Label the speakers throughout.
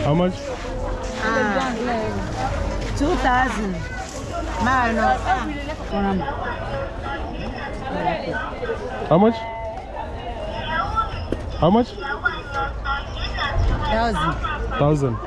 Speaker 1: How much?
Speaker 2: 2,000.
Speaker 1: How much? How much? 1,000.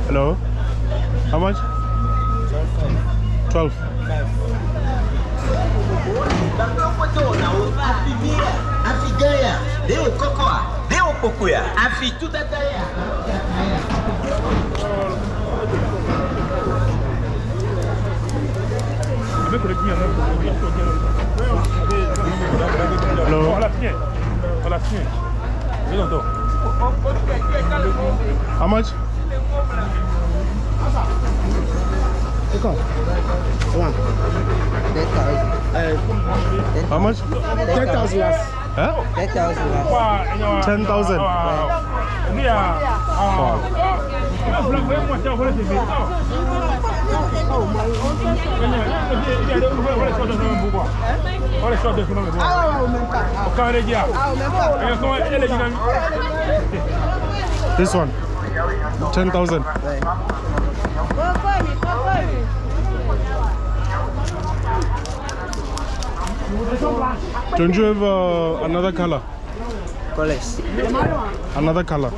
Speaker 1: Hello? How much? 12. Hello? How much? How much?
Speaker 3: 10,000 last.
Speaker 1: Huh?
Speaker 3: 10,000 last.
Speaker 1: 10,000. This one. 10,000. Don't you have another color?
Speaker 3: Colors.
Speaker 1: Another color.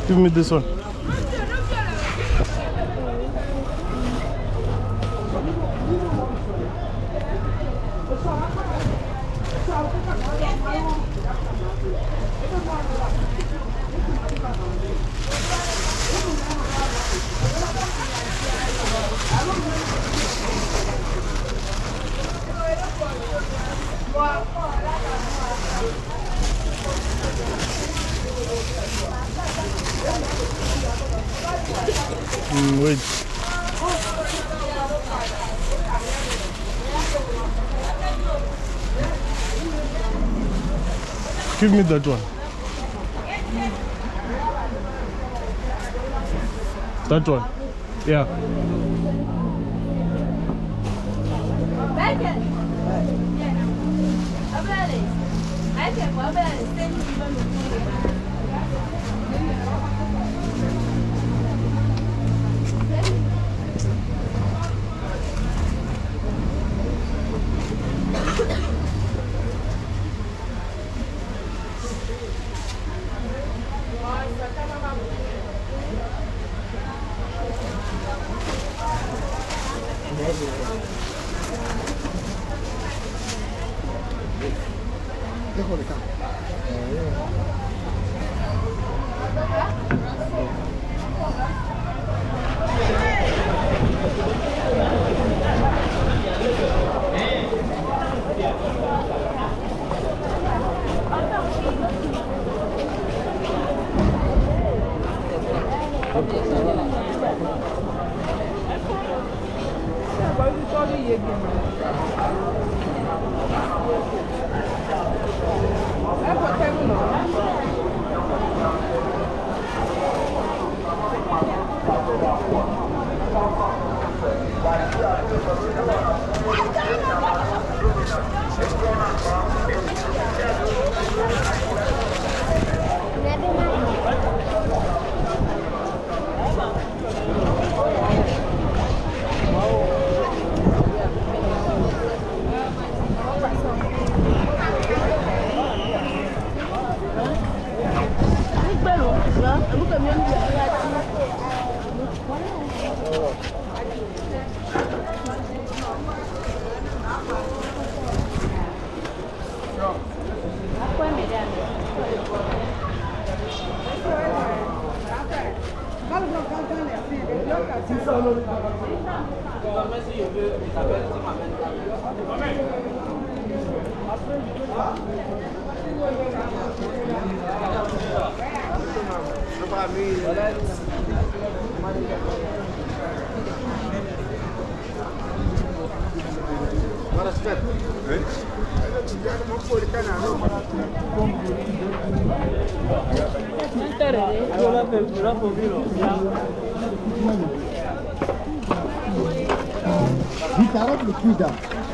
Speaker 1: Give me this one. Wait. Give me that one. That one. Yeah.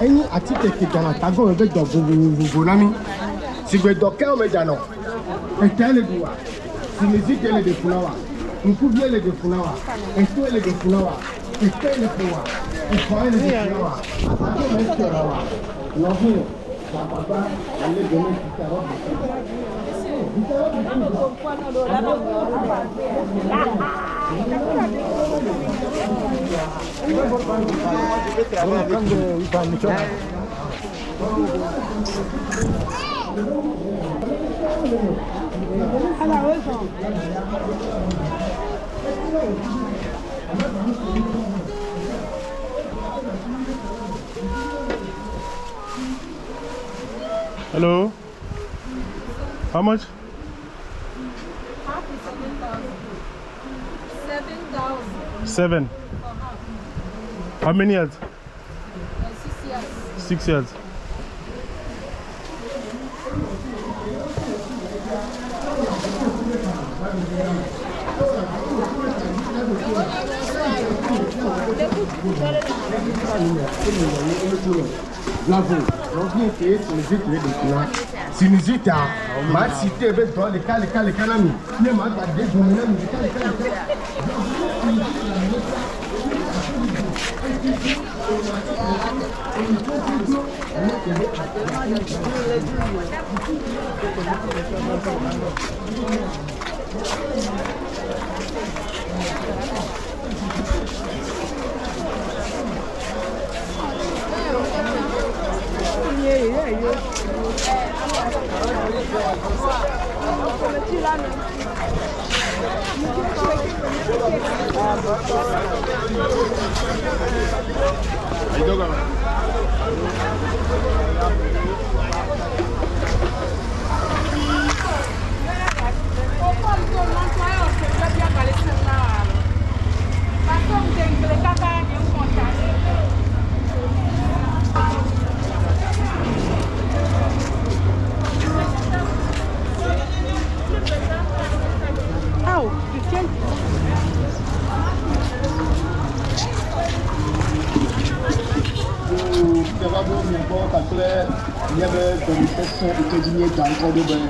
Speaker 2: Any article dans la tagon avec dans Gonami. Si vous êtes dans quel médiano, et tel est droit. Si les idées les défouloirs, on couvre les défouloirs, et tout les défouloirs, et tel les pouvoirs, et quoi les défouloirs. Attendez, mais c'est là. L'envie, ça va pas aller donner du carreau.
Speaker 1: Hello. How much?
Speaker 4: Half is 7,000. 7,000.
Speaker 1: 7. How many yards?
Speaker 4: 6 years.
Speaker 1: 6 yards.
Speaker 2: Bravo. Sinusite, sinusite, ma cité avec toi les cas, canami. Ne m'a pas dégommé,
Speaker 4: Ow, you can't.
Speaker 2: Vous avez un bon takhle, il y avait dans le texte et que d'y est dans le code.